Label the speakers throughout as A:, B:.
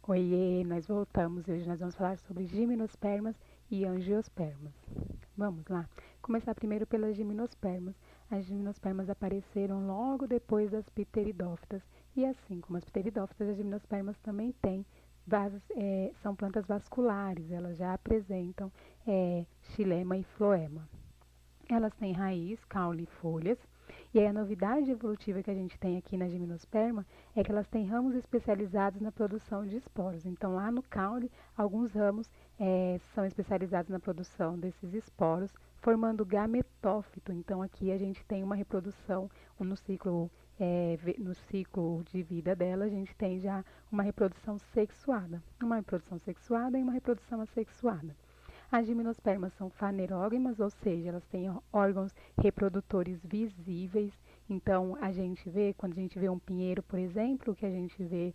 A: Oiê, nós voltamos e hoje nós vamos falar sobre gimnospermas e angiospermas. Vamos lá. Começar primeiro pelas gimnospermas. As gimnospermas apareceram logo depois das pteridófitas e assim como as pteridófitas, as gimnospermas também têm são plantas vasculares, elas já apresentam xilema e floema. Elas têm raiz, caule e folhas. E aí a novidade evolutiva que a gente tem aqui na gimnosperma é que elas têm ramos especializados na produção de esporos. Então, lá no caule, alguns ramos são especializados na produção desses esporos, formando gametófito. Então, aqui a gente tem uma reprodução no ciclo de vida dela, a gente tem já uma reprodução sexuada. Uma reprodução sexuada e uma reprodução assexuada. As gimnospermas são fanerógamas, ou seja, elas têm órgãos reprodutores visíveis. Então, quando a gente vê um pinheiro, por exemplo, o que a gente vê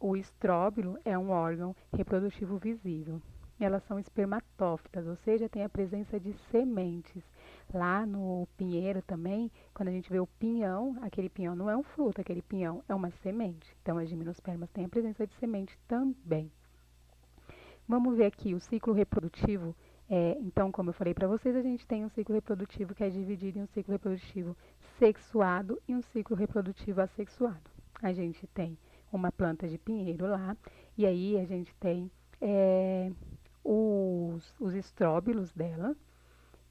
A: o estróbilo é um órgão reprodutivo visível. Elas são espermatófitas, ou seja, tem a presença de sementes. Lá no pinheiro também, quando a gente vê o pinhão, aquele pinhão não é um fruto, aquele pinhão é uma semente. Então, as gimnospermas têm a presença de semente também. Vamos ver aqui o ciclo reprodutivo. Então, como eu falei para vocês, a gente tem um ciclo reprodutivo que é dividido em um ciclo reprodutivo sexuado e um ciclo reprodutivo assexuado. A gente tem uma planta de pinheiro lá, e aí a gente tem os estróbilos dela,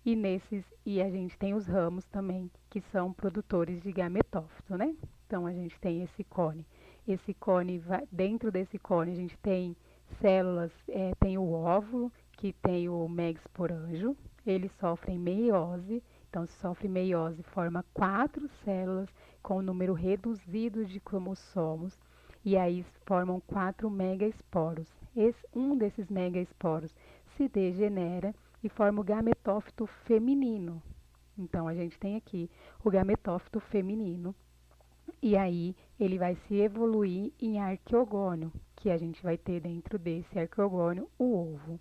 A: e a gente tem os ramos também, que são produtores de gametófito, né? Então, a gente tem esse cone. Dentro desse cone, a gente tem células, tem o óvulo, que tem o megasporângio, eles sofrem meiose, então se sofre meiose, forma 4 células com um número reduzido de cromossomos, e aí formam 4 megaesporos. Um desses megaesporos se degenera e forma o gametófito feminino. Então, a gente tem aqui o gametófito feminino, e aí ele vai se evoluir em arqueogônio, que a gente vai ter dentro desse arqueogônio o ovo.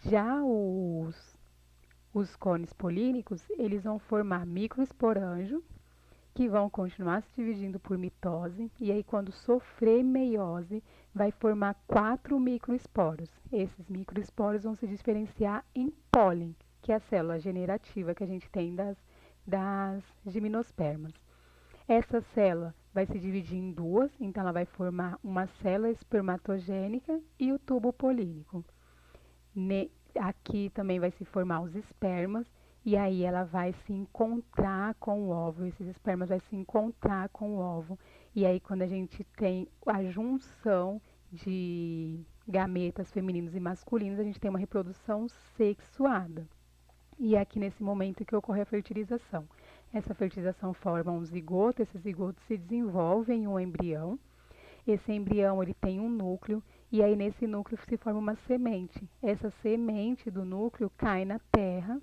A: Já os cones polínicos, eles vão formar microesporângio, que vão continuar se dividindo por mitose, e aí quando sofrer meiose, vai formar 4 microesporos. Esses microesporos vão se diferenciar em pólen, que é a célula generativa que a gente tem das gimnospermas. Essa célula vai se dividir em duas, então ela vai formar uma célula espermatogênica e o tubo polínico. Aqui também vai se formar os espermas, e aí ela vai se encontrar com o óvulo, esses espermas vão se encontrar com o óvulo, e aí quando a gente tem a junção de gametas femininos e masculinos, a gente tem uma reprodução sexuada. E é aqui nesse momento que ocorre a fertilização. Essa fertilização forma um zigoto, esse zigoto se desenvolve em um embrião. Esse embrião ele tem um núcleo e aí nesse núcleo se forma uma semente. Essa semente do núcleo cai na terra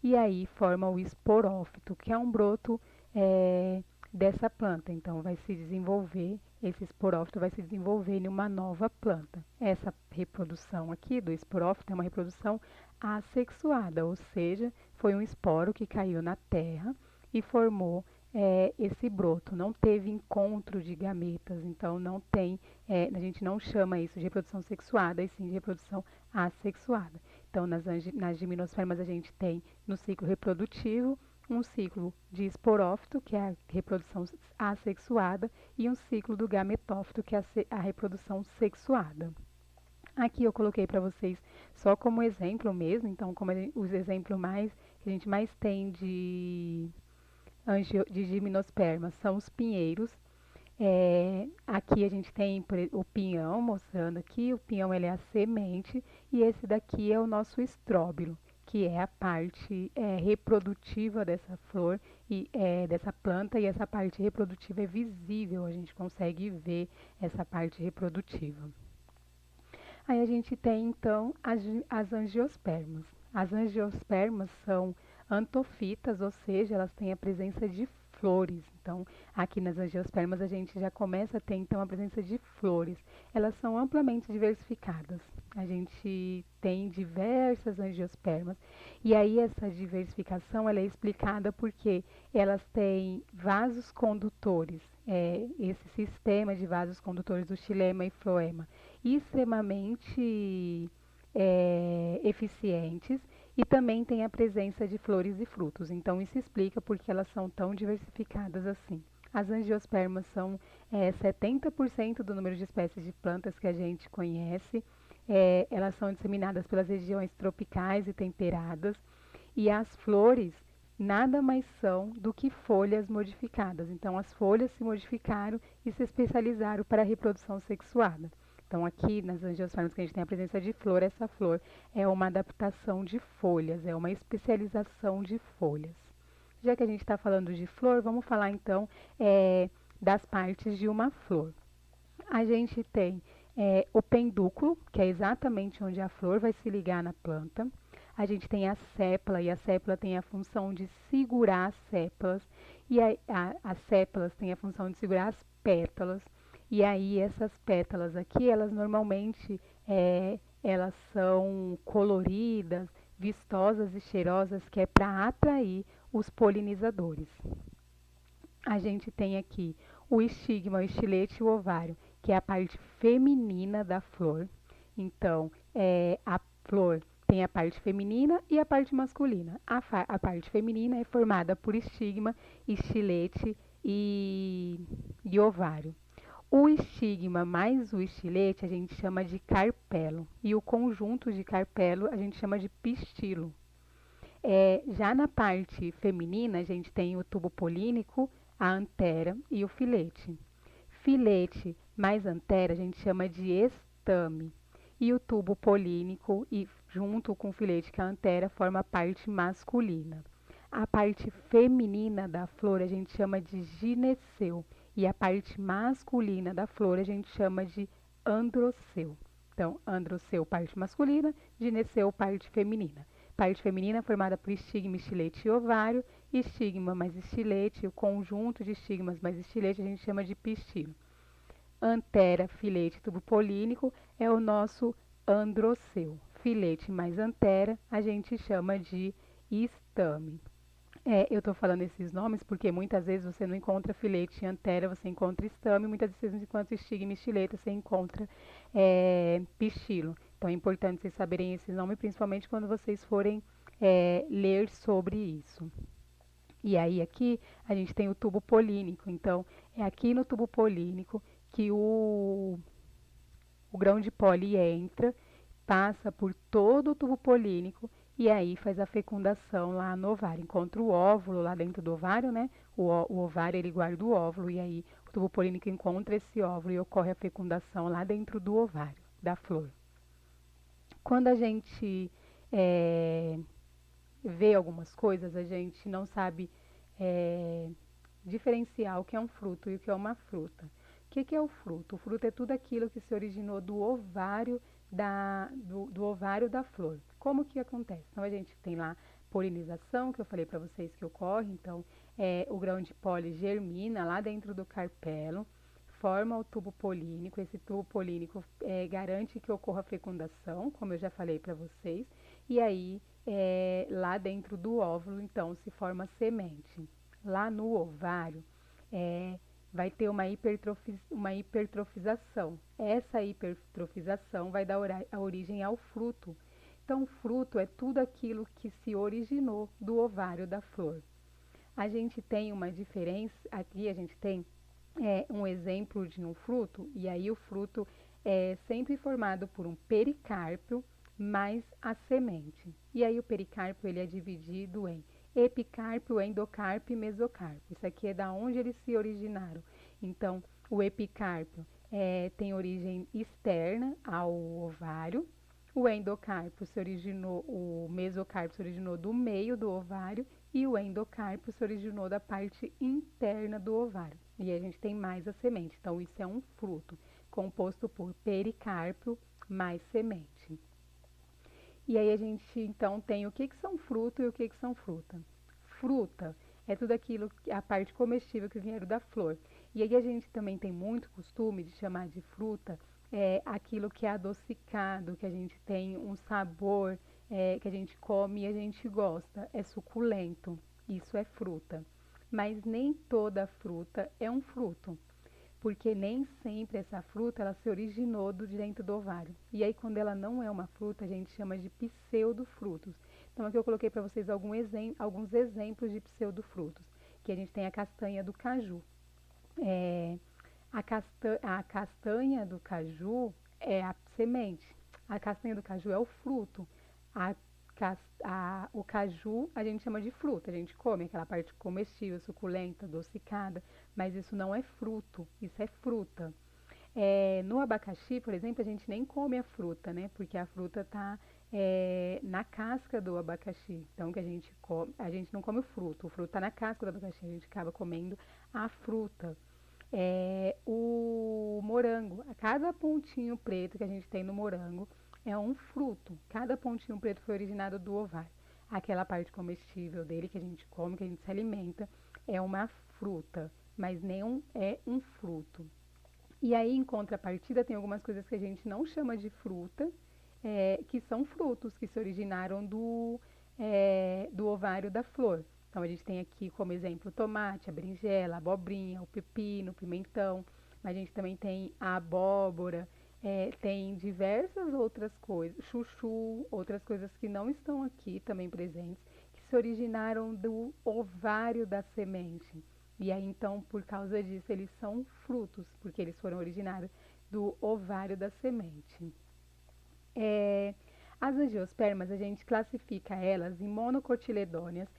A: e aí forma o esporófito, que é um broto dessa planta. Então vai se desenvolver, esse esporófito vai se desenvolver em uma nova planta. Essa reprodução aqui do esporófito é uma reprodução assexuada, ou seja, foi um esporo que caiu na terra e formou esse broto. Não teve encontro de gametas, então não tem, a gente não chama isso de reprodução sexuada, e sim de reprodução assexuada. Então, nas gimnospermas a gente tem no ciclo reprodutivo um ciclo de esporófito, que é a reprodução assexuada, e um ciclo do gametófito, que é a reprodução sexuada. Aqui eu coloquei para vocês só como exemplo mesmo, então como os exemplos que a gente mais tem de gimnospermas são os pinheiros. Aqui a gente tem o pinhão, mostrando aqui, o pinhão ele é a semente, e esse daqui é o nosso estróbilo, que é a parte reprodutiva dessa flor e dessa planta, e essa parte reprodutiva é visível, a gente consegue ver essa parte reprodutiva. Aí a gente tem então as angiospermas. As angiospermas são antofitas, ou seja, elas têm a presença de flores. Então, aqui nas angiospermas a gente já começa a ter então a presença de flores. Elas são amplamente diversificadas. A gente tem diversas angiospermas e aí essa diversificação ela é explicada porque elas têm vasos condutores, esse sistema de vasos condutores do xilema e floema. extremamente eficientes e também tem a presença de flores e frutos. Então, isso explica porque elas são tão diversificadas assim. As angiospermas são 70% do número de espécies de plantas que a gente conhece. Elas são disseminadas pelas regiões tropicais e temperadas. E as flores nada mais são do que folhas modificadas. Então, as folhas se modificaram e se especializaram para a reprodução sexuada. Então, aqui nas angiospermas que a gente tem a presença de flor, essa flor é uma adaptação de folhas, é uma especialização de folhas. Já que a gente está falando de flor, vamos falar então das partes de uma flor. A gente tem o pendúculo, que é exatamente onde a flor vai se ligar na planta. A gente tem a sépala, e a sépala tem a função de segurar as sépalas, e as sépalas têm a função de segurar as pétalas. E aí essas pétalas aqui, elas normalmente elas são coloridas, vistosas e cheirosas, que é para atrair os polinizadores. A gente tem aqui o estigma, o estilete e o ovário, que é a parte feminina da flor. Então, a flor tem a parte feminina e a parte masculina. A parte feminina é formada por estigma, estilete e ovário. O estigma mais o estilete a gente chama de carpelo e o conjunto de carpelo a gente chama de pistilo. Já na parte feminina, a gente tem o tubo polínico, a antera e o filete. Filete mais antera a gente chama de estame. E o tubo polínico, e junto com o filete que é a antera, forma a parte masculina. A parte feminina da flor a gente chama de gineceu. E a parte masculina da flor a gente chama de androceu. Então, androceu, parte masculina, gineceu, parte feminina. Parte feminina formada por estigma, estilete e ovário. Estigma mais estilete, o conjunto de estigmas mais estilete a gente chama de pistilo. Antera, filete, tubo polínico é o nosso androceu. Filete mais antera a gente chama de estame. Eu estou falando esses nomes porque muitas vezes você não encontra filete e antera, você encontra estame, muitas vezes você não encontra estigma e estilete, você encontra pistilo. Então é importante vocês saberem esse nome, principalmente quando vocês forem ler sobre isso. E aí aqui a gente tem o tubo polínico. Então é aqui no tubo polínico que o grão de pólen entra, passa por todo o tubo polínico e aí faz a fecundação lá no ovário. Encontra o óvulo lá dentro do ovário, né? O ovário ele guarda o óvulo e aí o tubo polínico encontra esse óvulo e ocorre a fecundação lá dentro do ovário, da flor. Quando a gente vê algumas coisas, a gente não sabe diferenciar o que é um fruto e o que é uma fruta. O que é o fruto? O fruto é tudo aquilo que se originou do ovário do ovário da flor. Como que acontece? Então, a gente tem lá polinização, que eu falei para vocês que ocorre. Então, o grão de pólen germina lá dentro do carpelo, forma o tubo polínico. Esse tubo polínico garante que ocorra a fecundação, como eu já falei para vocês. E aí, lá dentro do óvulo, então, se forma a semente. Lá no ovário, vai ter uma hipertrofização. Essa hipertrofização vai dar a origem ao fruto. Então, o fruto é tudo aquilo que se originou do ovário da flor. A gente tem uma diferença, aqui a gente tem um exemplo de um fruto, e aí o fruto é sempre formado por um pericarpio mais a semente. E aí o pericarpio ele é dividido em epicarpio, endocarpio e mesocarpio. Isso aqui é da onde eles se originaram. Então, o epicarpio tem origem externa ao ovário. O endocarpio o mesocarpio se originou do meio do ovário e o endocarpio se originou da parte interna do ovário. E a gente tem mais a semente. Então, isso é um fruto composto por pericarpio mais semente. E aí a gente então tem o que são fruto e o que são fruta. Fruta é tudo aquilo, a parte comestível que vieram da flor. E aí a gente também tem muito costume de chamar de fruta aquilo que é adocicado, que a gente tem um sabor, que a gente come e a gente gosta. É suculento, isso é fruta. Mas nem toda fruta é um fruto. porque nem sempre essa fruta ela se originou dentro do ovário. E aí, quando ela não é uma fruta, a gente chama de pseudofrutos. Então, aqui eu coloquei para vocês alguns exemplos de pseudofrutos, que a gente tem a castanha do caju. É, a castanha do caju é a semente, a castanha do caju é o fruto, a, o caju a gente chama de fruta, a gente come aquela parte comestível, suculenta, adocicada, mas isso não é fruto, isso é fruta. No abacaxi, por exemplo, a gente nem come a fruta, né? Porque a fruta está na casca do abacaxi. Então, que a gente come, a gente não come o fruto está na casca do abacaxi, a gente acaba comendo a fruta. O morango, cada pontinho preto que a gente tem no morango é um fruto. Cada pontinho preto foi originado do ovário. Aquela parte comestível dele que a gente come, que a gente se alimenta, é uma fruta, mas nem é um fruto. E aí, em contrapartida, tem algumas coisas que a gente não chama de fruta, que são frutos que se originaram do ovário da flor. Então, a gente tem aqui como exemplo o tomate, a berinjela, a abobrinha, o pepino, o pimentão. Mas a gente também tem a abóbora, tem diversas outras coisas, chuchu, outras coisas que não estão aqui também presentes, que se originaram do ovário da semente. E aí, então, por causa disso, eles são frutos, porque eles foram originados do ovário da semente. As angiospermas, a gente classifica elas em monocotiledôneas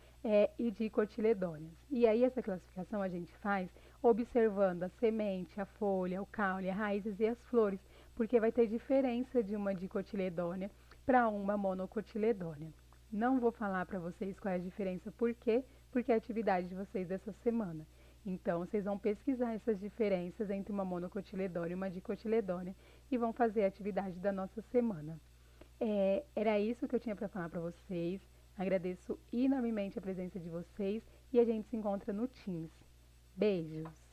A: e dicotiledôneas. E aí, essa classificação a gente faz observando a semente, a folha, o caule, as raízes e as flores, porque vai ter diferença de uma dicotiledônea para uma monocotiledônea. Não vou falar para vocês qual é a diferença, por quê? Porque é a atividade de vocês dessa semana. Então, vocês vão pesquisar essas diferenças entre uma monocotiledônea e uma dicotiledônea e vão fazer a atividade da nossa semana. Era isso que eu tinha para falar para vocês. Agradeço enormemente a presença de vocês e a gente se encontra no Teams. Beijos!